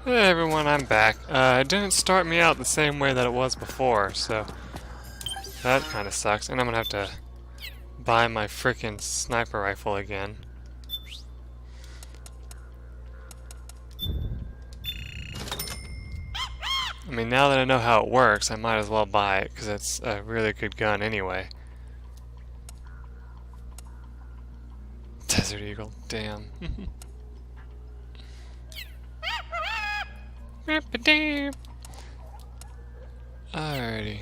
Hey everyone, I'm back. It didn't start me out the same way that it was before, so that kind of sucks. And I'm gonna have to buy my frickin' sniper rifle again. I mean, now that I know how it works, I might as well buy it, because it's a really good gun anyway. Desert Eagle, damn. Alrighty.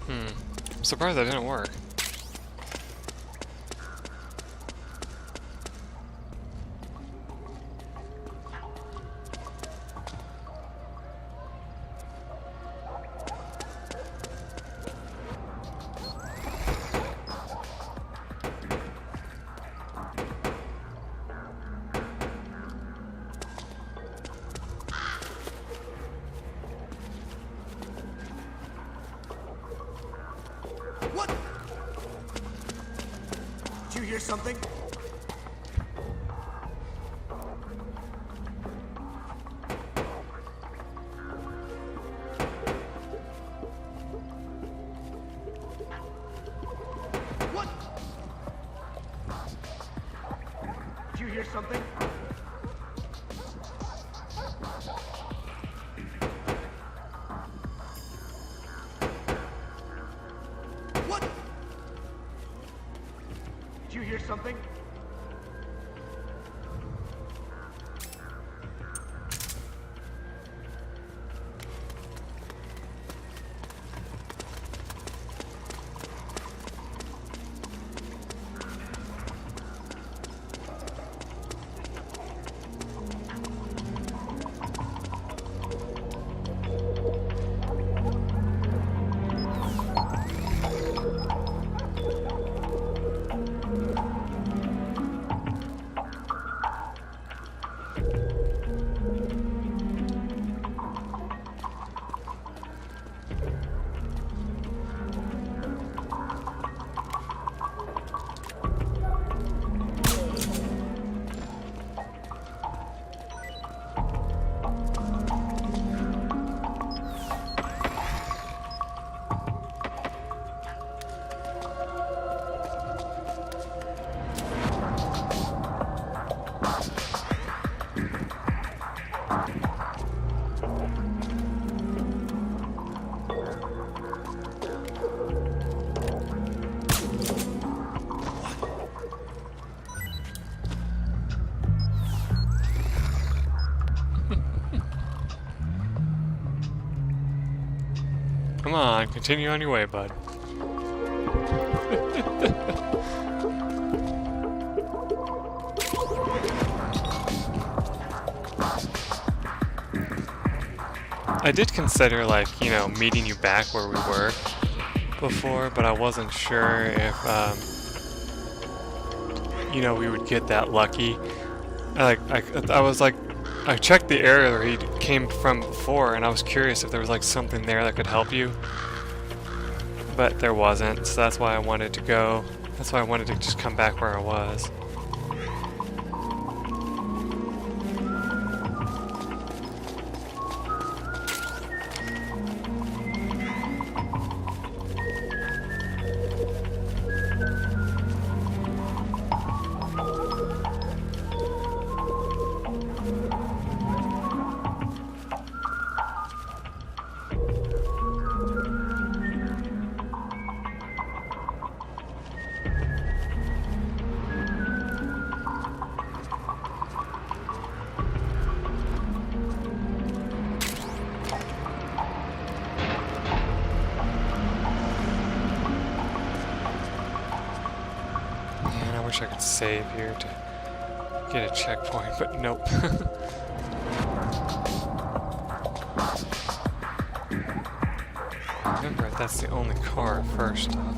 I'm surprised that didn't work. What? Did you hear something? What? Did you hear something? What? Did you hear something? Come on, continue on your way, bud. I did consider, like, you know, meeting you back where we were before, but I wasn't sure if, you know, we would get that lucky. I was like, I checked the area where he came from before, and I was curious if there was like something there that could help you, but there wasn't. So that's why I wanted to go. That's why I wanted to just come back where I was. I wish I could save here to get a checkpoint, but nope. Remember, that's the only car first off.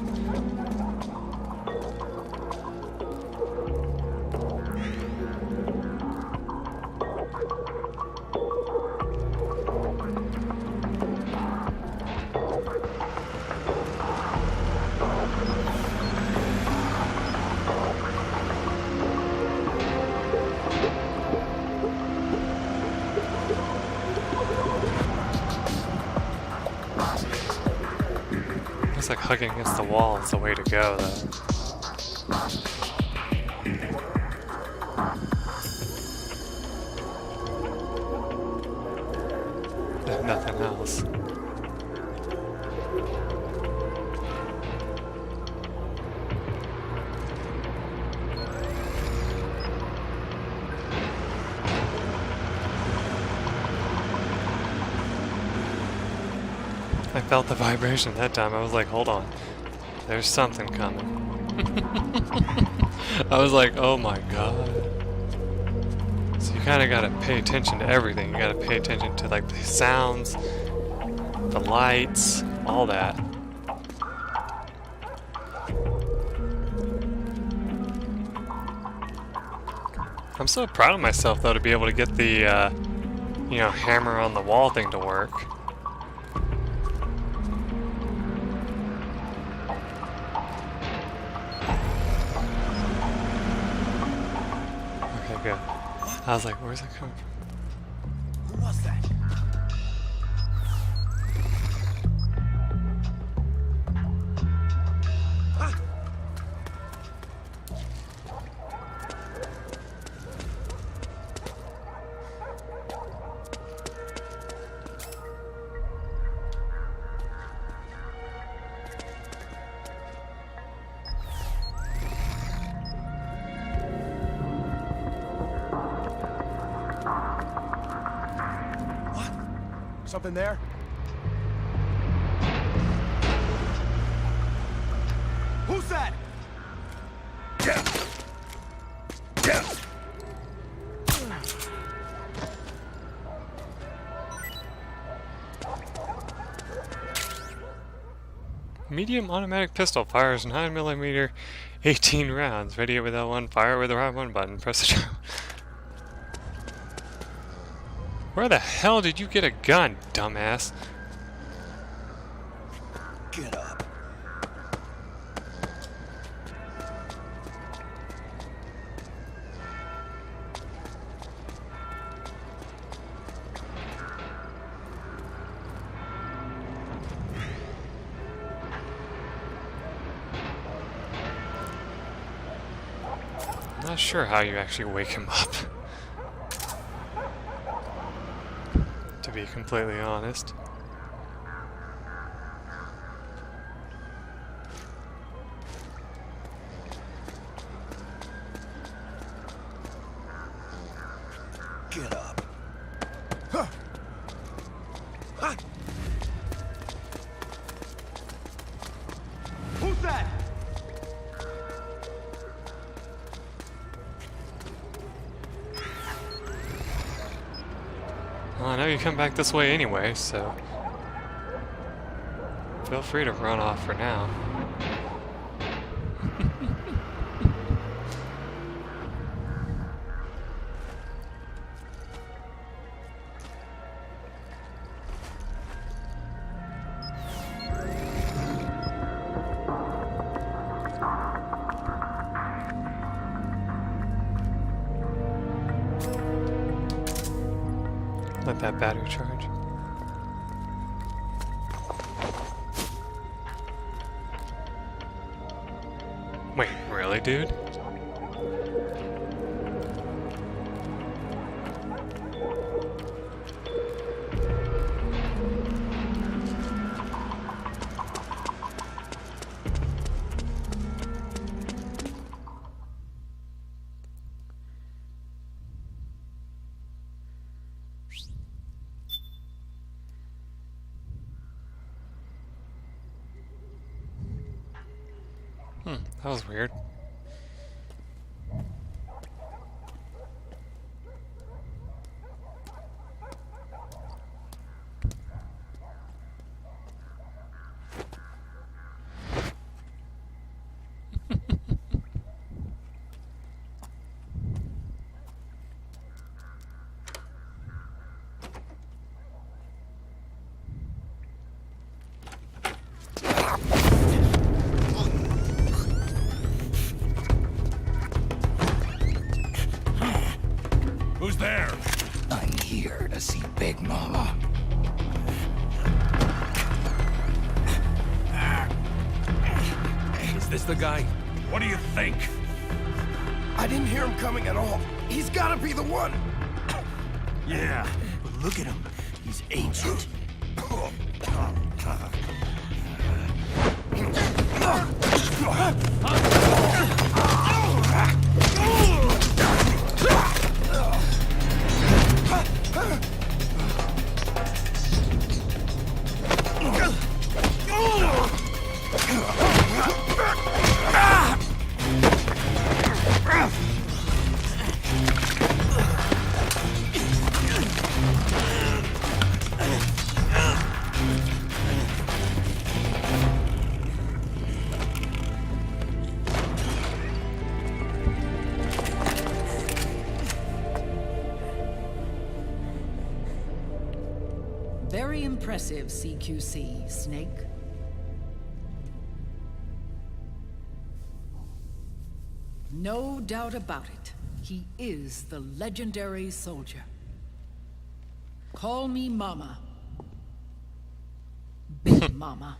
hugging against the wall is the way to go, though. If nothing else. I felt the vibration that time. I was like, hold on. There's something coming. I was like, oh my god. So you kind of got to pay attention to everything. You got to pay attention to like the sounds, the lights, all that. I'm so proud of myself though to be able to get the, you know, hammer on the wall thing to work. Okay, good. I was like, where's that coming from? Who was that? Something there? Who's that? Medium automatic pistol fires 9mm, 18 rounds. Ready with L1, fire with the R1 button. Press the trigger. Where the hell did you get a gun, dumbass? Get up. I'm not sure how you actually wake him up. To be completely honest. Get up. Huh. Huh. Who's that? Well, I know you come back this way anyway, so feel free to run off for now. Let that battery charge. Wait, really, dude? That was weird. Who's there? I'm here to see Big Mama. this the guy? What do you think? I didn't hear him coming at all. He's gotta be the one. Yeah, but look at him. He's ancient. Very impressive, CQC, Snake. No doubt about it. He is the legendary soldier. Call me Mama. Big Mama.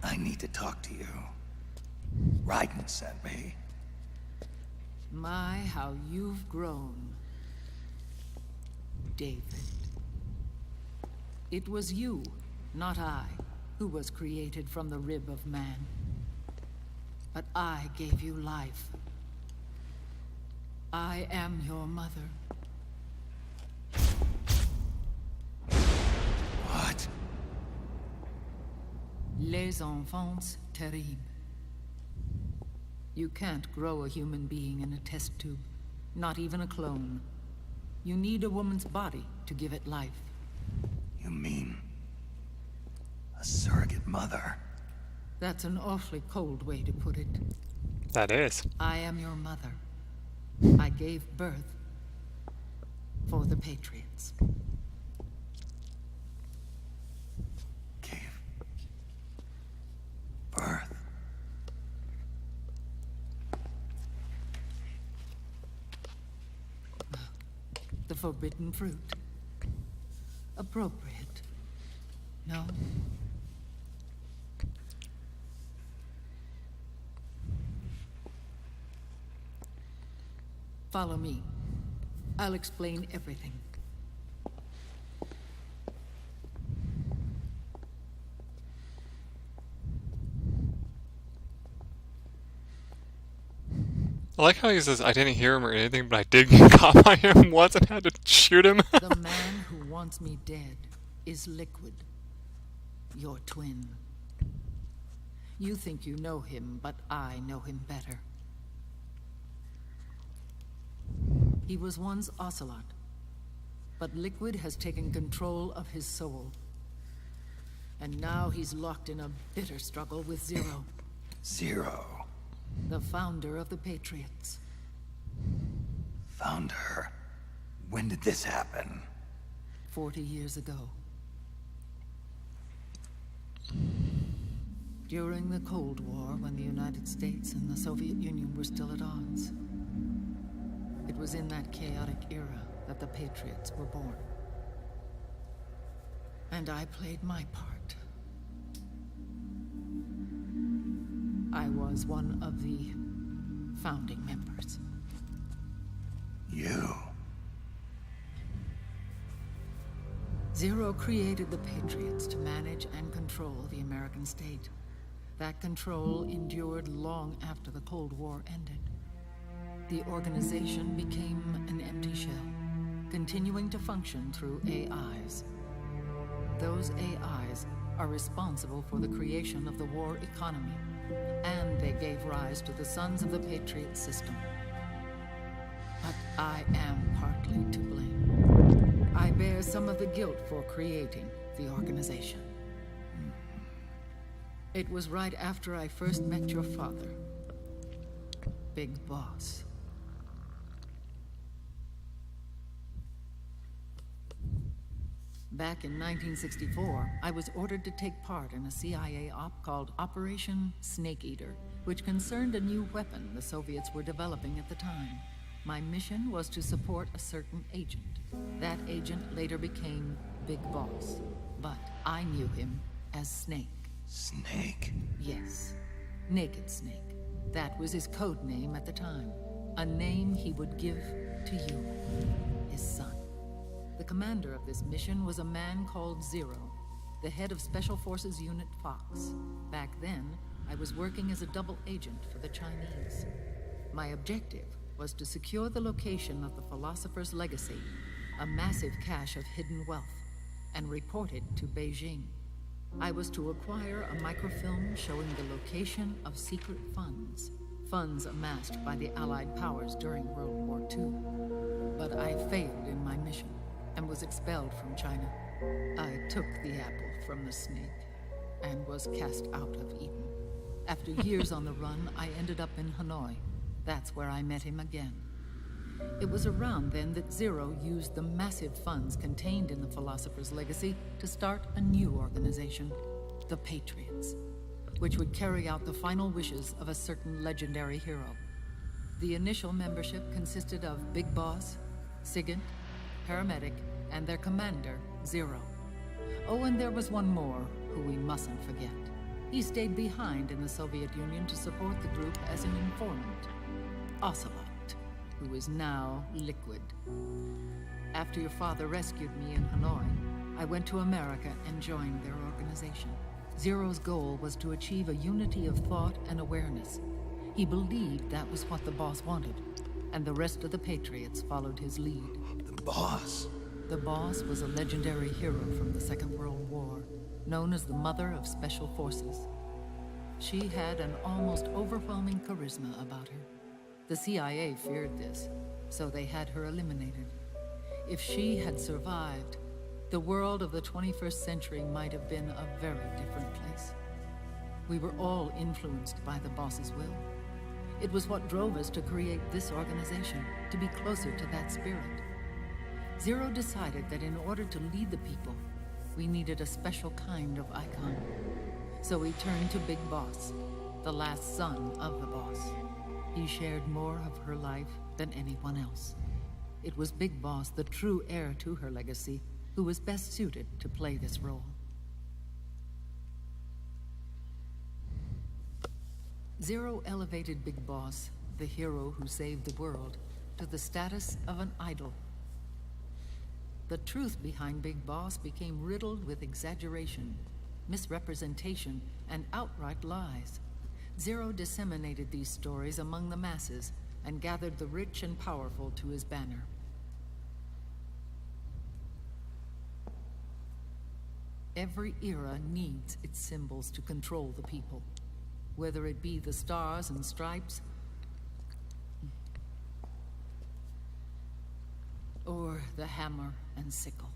I need to talk to you. Raiden sent me. My, how you've grown, David. It was you, not I, who was created from the rib of man. But I gave you life. I am your mother. What? Les enfants terribles. You can't grow a human being in a test tube, not even a clone. You need a woman's body to give it life. You mean a surrogate mother? That's an awfully cold way to put it. That is. I am your mother. I gave birth for the Patriots. Gave birth. The forbidden fruit. Appropriate. No? Follow me. I'll explain everything. I like how he says, I didn't hear him or anything, but I did get caught by him once and had to shoot him. The man who wants me dead is Liquid, your twin. You think you know him, but I know him better. He was once Ocelot, but Liquid has taken control of his soul. And now he's locked in a bitter struggle with Zero, Zero. the founder of the Patriots. Found her. When did this happen? 40 years ago. During the Cold War, when the United States and the Soviet Union were still at odds. It was in that chaotic era that the Patriots were born. And I played my part. I was one of the founding members. You. Zero created the Patriots to manage and control the American state. That control endured long after the Cold War ended. The organization became an empty shell, continuing to function through AIs. Those AIs are responsible for the creation of the war economy, and they gave rise to the Sons of the Patriot system. But I am partly to blame. I bear some of the guilt for creating the organization. It was right after I first met your father, Big Boss. Back in 1964, I was ordered to take part in a CIA op called Operation Snake Eater, which concerned a new weapon the Soviets were developing at the time. My mission was to support a certain agent. That agent later became Big Boss, but I knew him as Snake. Snake? Yes, Naked Snake. That was his code name at the time. A name he would give to you, his son. The commander of this mission was a man called Zero, the head of Special Forces Unit Fox. Back then, I was working as a double agent for the Chinese. My objective was to secure the location of the Philosopher's Legacy, a massive cache of hidden wealth, and report it to Beijing. I was to acquire a microfilm showing the location of secret funds, funds amassed by the Allied powers during World War II. But I failed in my mission and was expelled from China. I took the apple from the snake and was cast out of Eden. After years on the run, I ended up in Hanoi. That's where I met him again. It was around then that Zero used the massive funds contained in the Philosopher's Legacy to start a new organization, the Patriots, which would carry out the final wishes of a certain legendary hero. The initial membership consisted of Big Boss, Sigint, Paramedic, and their commander, Zero. Oh, and there was one more who we mustn't forget. He stayed behind in the Soviet Union to support the group as an informant, Ocelot, who is now Liquid. After your father rescued me in Hanoi, I went to America and joined their organization. Zero's goal was to achieve a unity of thought and awareness. He believed that was what the boss wanted, and the rest of the Patriots followed his lead. The boss? The boss was a legendary hero from the Second World War, known as the Mother of Special Forces. She had an almost overwhelming charisma about her. The CIA feared this, so they had her eliminated. If she had survived, the world of the 21st century might have been a very different place. We were all influenced by the boss's will. It was what drove us to create this organization, to be closer to that spirit. Zero decided that in order to lead the people, we needed a special kind of icon. So he turned to Big Boss, the last son of the boss. He shared more of her life than anyone else. It was Big Boss, the true heir to her legacy, who was best suited to play this role. Zero elevated Big Boss, the hero who saved the world, to the status of an idol. The truth behind Big Boss became riddled with exaggeration, misrepresentation, and outright lies. Zero disseminated these stories among the masses and gathered the rich and powerful to his banner. Every era needs its symbols to control the people, whether it be the stars and stripes, or the hammer and sickle.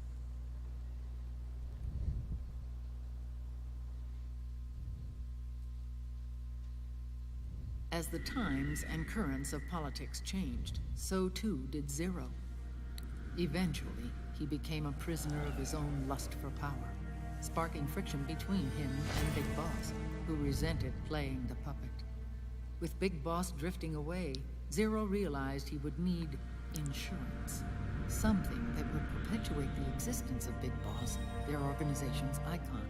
As the times and currents of politics changed, so too did Zero. Eventually, he became a prisoner of his own lust for power, sparking friction between him and Big Boss, who resented playing the puppet. With Big Boss drifting away, Zero realized he would need insurance. Something that would perpetuate the existence of Big Boss, their organization's icon.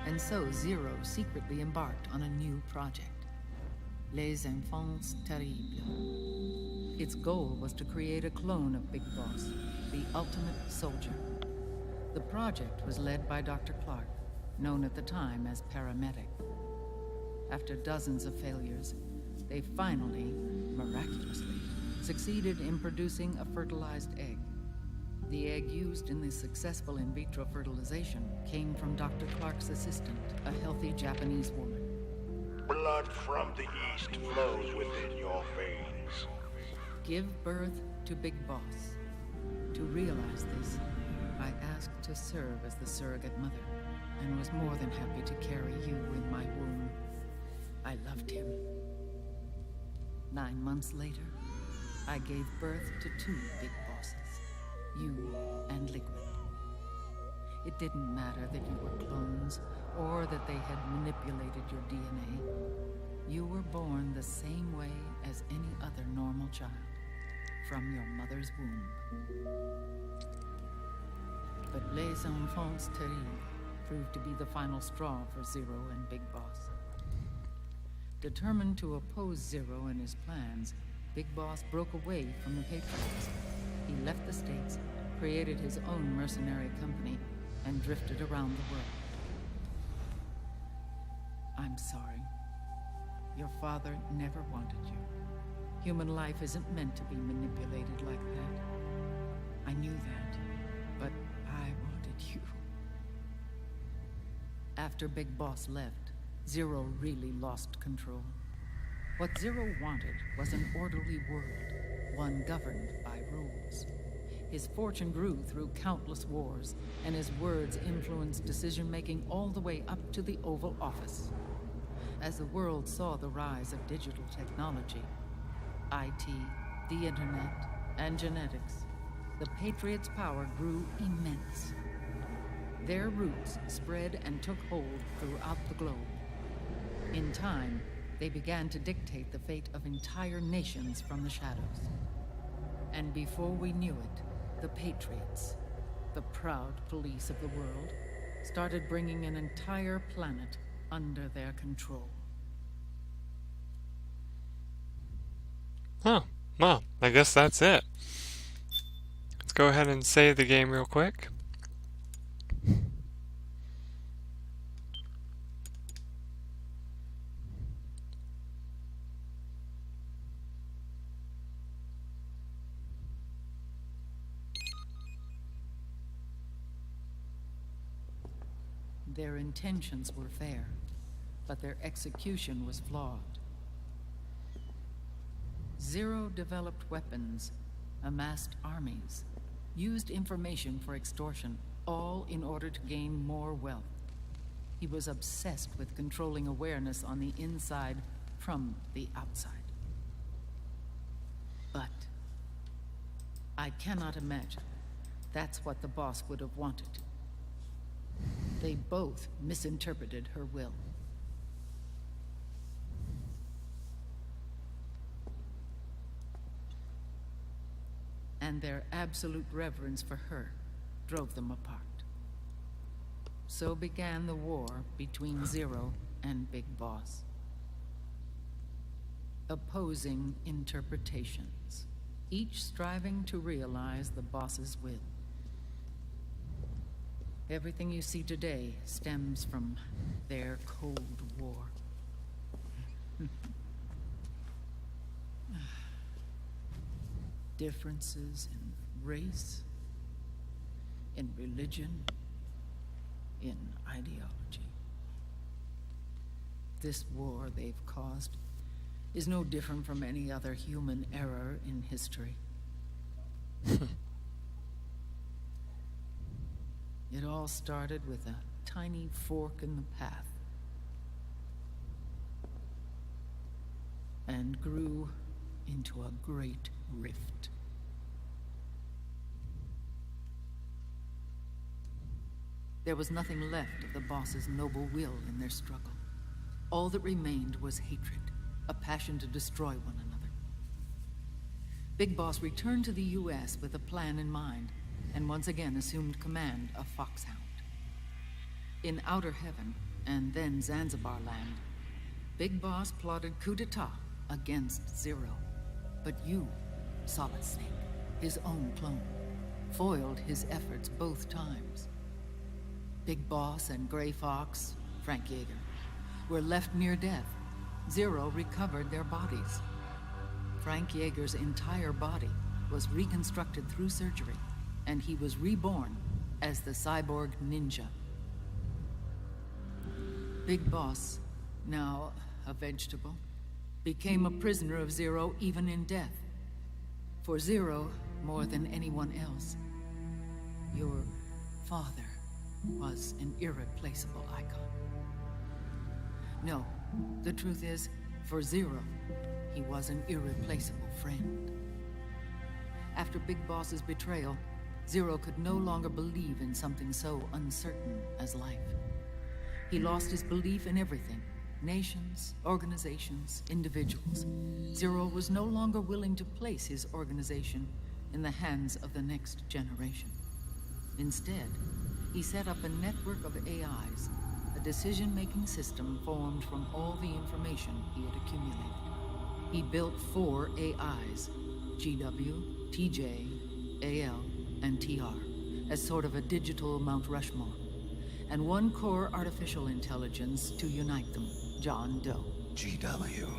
And so Zero secretly embarked on a new project. Les Enfants Terribles. Its goal was to create a clone of Big Boss, the ultimate soldier. The project was led by Dr. Clark, known at the time as Paramedic. After dozens of failures, they finally, miraculously, succeeded in producing a fertilized egg. The egg used in the successful in vitro fertilization came from Dr. Clark's assistant, a healthy Japanese woman. Blood from the east flows within your veins. Give birth to Big Boss. To realize this, I asked to serve as the surrogate mother, and was more than happy to carry you in my womb. I loved him. 9 months later, I gave birth to 2 Big Bosses, you and Liquid. It didn't matter that you were clones or that they had manipulated your DNA. You were born the same way as any other normal child, from your mother's womb. But Les Enfants Terribles proved to be the final straw for Zero and Big Boss. Determined to oppose Zero and his plans, Big Boss broke away from the Patriots. He left the States, created his own mercenary company, and drifted around the world. I'm sorry. Your father never wanted you. Human life isn't meant to be manipulated like that. I knew that, but I wanted you. After Big Boss left, Zero really lost control. What Zero wanted was an orderly world, one governed by rules. His fortune grew through countless wars, and his words influenced decision-making all the way up to the Oval Office. As the world saw the rise of digital technology, IT, the internet, and genetics, the Patriots' power grew immense. Their roots spread and took hold throughout the globe. In time, they began to dictate the fate of entire nations from the shadows. And before we knew it, the Patriots, the proud police of the world, started bringing an entire planet under their control. Oh, well, I guess that's it. Let's go ahead and save the game real quick. Their intentions were fair, but their execution was flawed. Zero developed weapons, amassed armies, used information for extortion, all in order to gain more wealth. He was obsessed with controlling awareness on the inside from the outside. But I cannot imagine that's what the boss would have wanted. They both misinterpreted her will. And their absolute reverence for her drove them apart. So began the war between Zero and Big Boss. Opposing interpretations, each striving to realize the boss's will. Everything you see today stems from their Cold War. Differences in race, in religion, in ideology. This war they've caused is no different from any other human error in history. It all started with a tiny fork in the path and grew into a great rift. There was nothing left of the boss's noble will in their struggle. All that remained was hatred, a passion to destroy one another. Big Boss returned to the U.S. with a plan in mind, and once again assumed command of Foxhound. In Outer Heaven, and then Zanzibar Land, Big Boss plotted coup d'etat against Zero. But you, Solid Snake, his own clone, foiled his efforts both times. Big Boss and Gray Fox, Frank Yeager, were left near death. Zero recovered their bodies. Frank Yeager's entire body was reconstructed through surgery, and he was reborn as the cyborg ninja. Big Boss, now a vegetable, became a prisoner of Zero even in death. For Zero, more than anyone else, your father was an irreplaceable icon. No, the truth is, for Zero, he was an irreplaceable friend. After Big Boss's betrayal, Zero could no longer believe in something so uncertain as life. He lost his belief in everything. Nations, organizations, individuals. Zero was no longer willing to place his organization in the hands of the next generation. Instead, he set up a network of AIs, a decision-making system formed from all the information he had accumulated. He built 4 AIs, GW, TJ, AL, and TR, as sort of a digital Mount Rushmore, and 1 core artificial intelligence to unite them, John Doe. GW.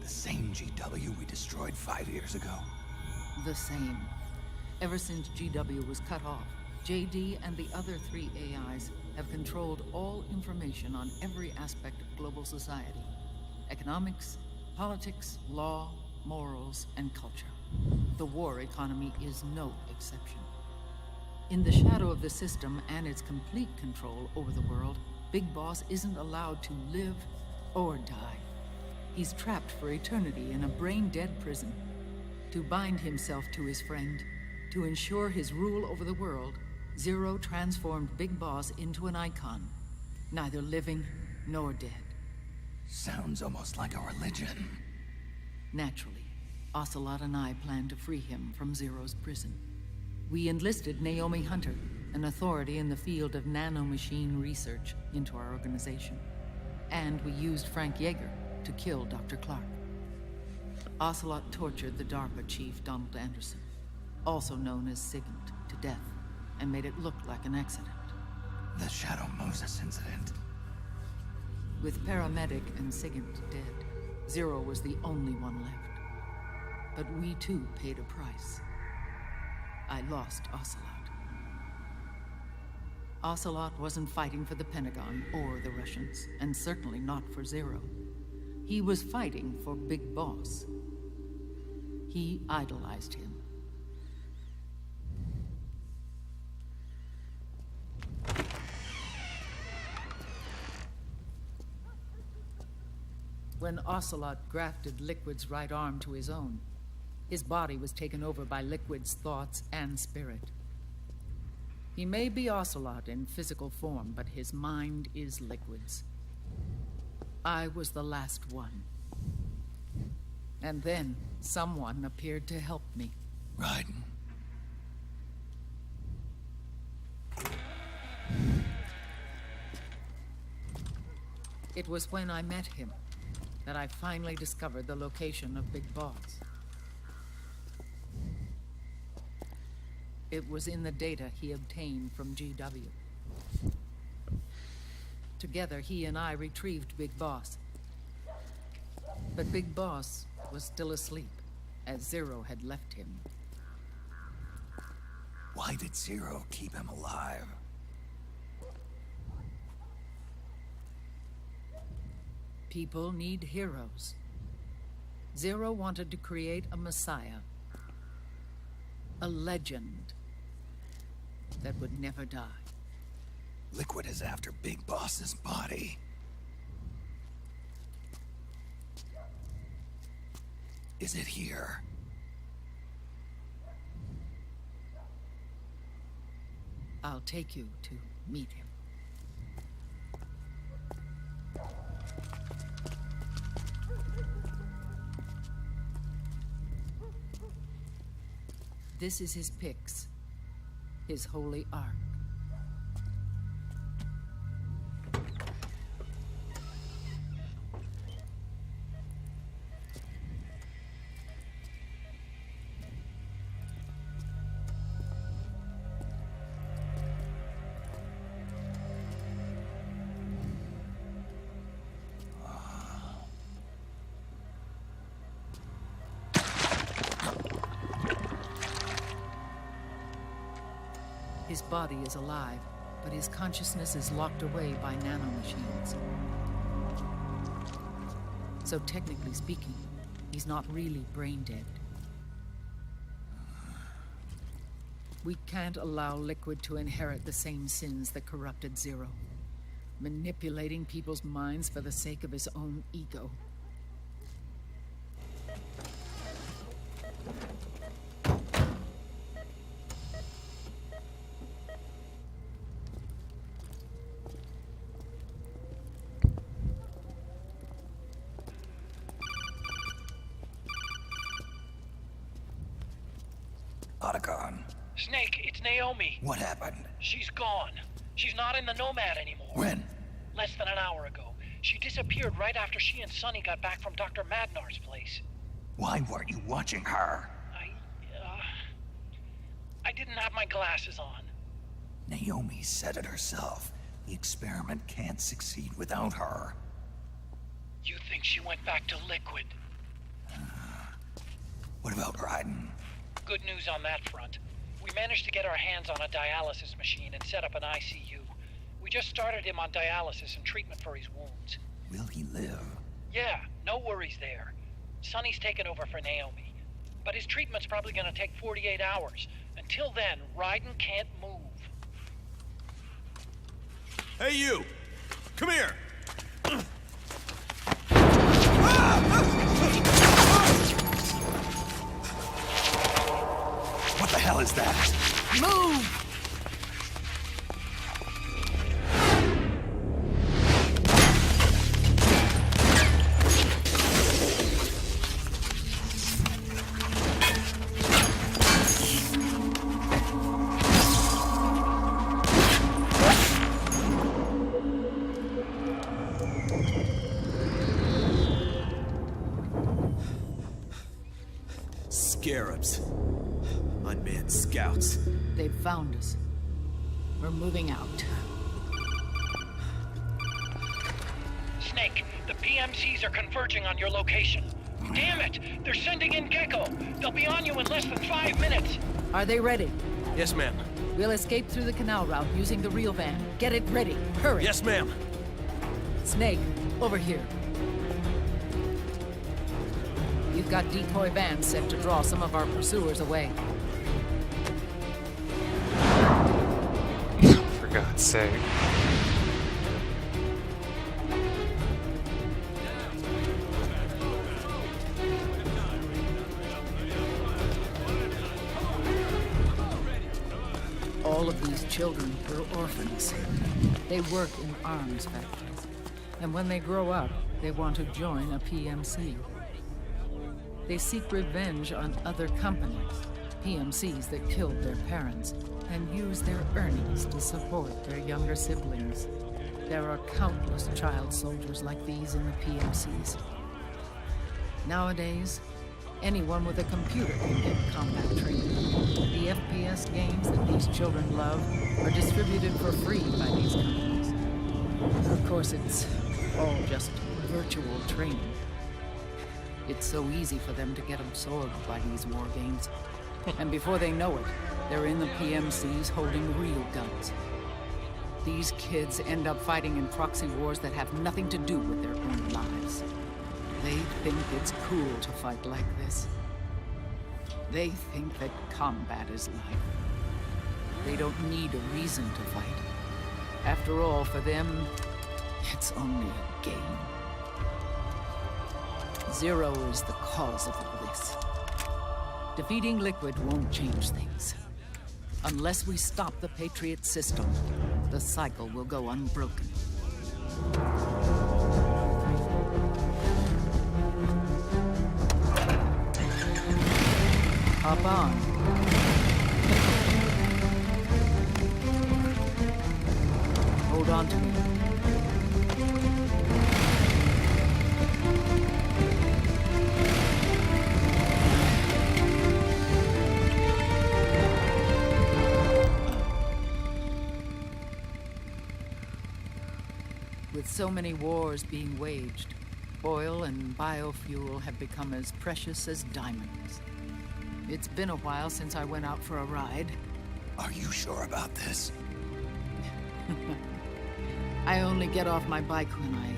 The same GW we destroyed 5 years ago. The same. Ever since GW was cut off, JD and the other 3 AIs have controlled all information on every aspect of global society. Economics, politics, law, morals, and culture. The war economy is no exception. In the shadow of the system and its complete control over the world, Big Boss isn't allowed to live or die. He's trapped for eternity in a brain-dead prison. To bind himself to his friend, to ensure his rule over the world, Zero transformed Big Boss into an icon, neither living nor dead. Sounds almost like a religion. Naturally, Ocelot and I plan to free him from Zero's prison. We enlisted Naomi Hunter, an authority in the field of nanomachine research, into our organization. And we used Frank Yeager to kill Dr. Clark. Ocelot tortured the DARPA chief, Donald Anderson, also known as Sigint, to death, and made it look like an accident. The Shadow Moses incident. With Paramedic and Sigint dead, Zero was the only one left. But we too paid a price. I lost Ocelot. Ocelot wasn't fighting for the Pentagon or the Russians, and certainly not for Zero. He was fighting for Big Boss. He idolized him. When Ocelot grafted Liquid's right arm to his own, his body was taken over by Liquid's thoughts and spirit. He may be Ocelot in physical form, but his mind is Liquid's. I was the last one. And then someone appeared to help me. Raiden. It was when I met him that I finally discovered the location of Big Boss. It was in the data he obtained from GW. Together, he and I retrieved Big Boss. But Big Boss was still asleep, as Zero had left him. Why did Zero keep him alive? People need heroes. Zero wanted to create a messiah. A legend that would never die. Liquid is after Big Boss's body. Is it here? I'll take you to meet him. This is his pyx, his holy ark. His body is alive, but his consciousness is locked away by nanomachines. So technically speaking, he's not really brain dead. We can't allow Liquid to inherit the same sins that corrupted Zero, manipulating people's minds for the sake of his own ego. Otacon. Snake, it's Naomi. What happened? She's gone. She's not in the Nomad anymore. When? Less than an hour ago. She disappeared right after she and Sonny got back from Dr. Madnar's place. Why weren't you watching her? I didn't have my glasses on. Naomi said it herself. The experiment can't succeed without her. You think she went back to Liquid? What about Raiden? Good news on that front. We managed to get our hands on a dialysis machine and set up an ICU. We just started him on dialysis and treatment for his wounds. Will he live? Yeah, no worries there. Sonny's taken over for Naomi. But his treatment's probably gonna take 48 hours. Until then, Raiden can't move. Hey, you! Come here! What the hell is that? Move! Scarabs. Unmanned scouts. They've found us. We're moving out. Snake, the PMCs are converging on your location. Damn it! They're sending in Gecko! They'll be on you in less than 5 minutes! Are they ready? Yes, ma'am. We'll escape through the canal route using the real van. Get it ready. Hurry. Yes, ma'am. Snake, over here. You've got decoy vans set to draw some of our pursuers away. For God's sake. All of these children were orphans. They work in arms factories. And when they grow up, they want to join a PMC. They seek revenge on other companies, PMCs that killed their parents, and use their earnings to support their younger siblings. There are countless child soldiers like these in the PMCs. Nowadays, anyone with a computer can get combat training. The FPS games that these children love are distributed for free by these companies. Of course, it's all just virtual training. It's so easy for them to get absorbed by these war games. And before they know it, they're in the PMCs holding real guns. These kids end up fighting in proxy wars that have nothing to do with their own lives. They think it's cool to fight like this. They think that combat is life. They don't need a reason to fight. After all, for them, it's only a game. Zero is the cause of all this. Defeating Liquid won't change things. Unless we stop the Patriot system, the cycle will go unbroken. Hop on. Hold on to me. With so many wars being waged, oil and biofuel have become as precious as diamonds. It's been a while since I went out for a ride. Are you sure about this? I only get off my bike when I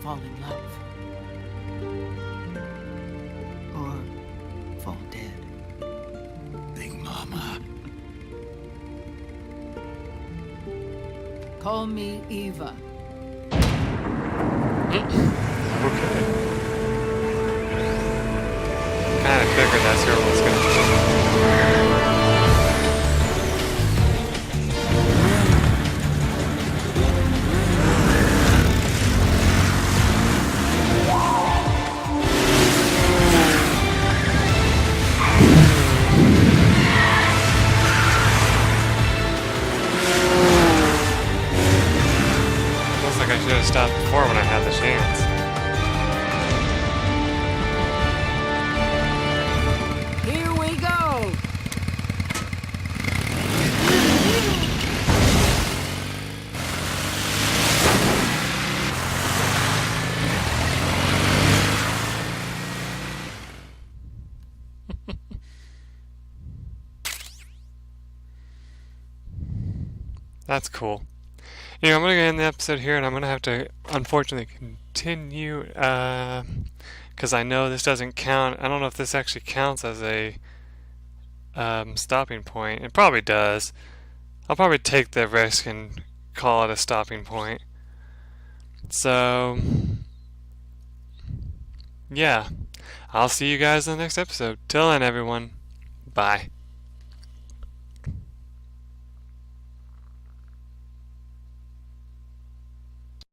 fall in love. Or fall dead. Big Mama. Call me Eva. Okay. Kinda figured that's where it was gonna go. That's cool. You know, I'm gonna end the episode here, and I'm gonna have to unfortunately continue because I know this doesn't count. I don't know if this actually counts as a stopping point. It probably does. I'll probably take the risk and call it a stopping point. So, yeah. I'll see you guys in the next episode. Till then, everyone. Bye.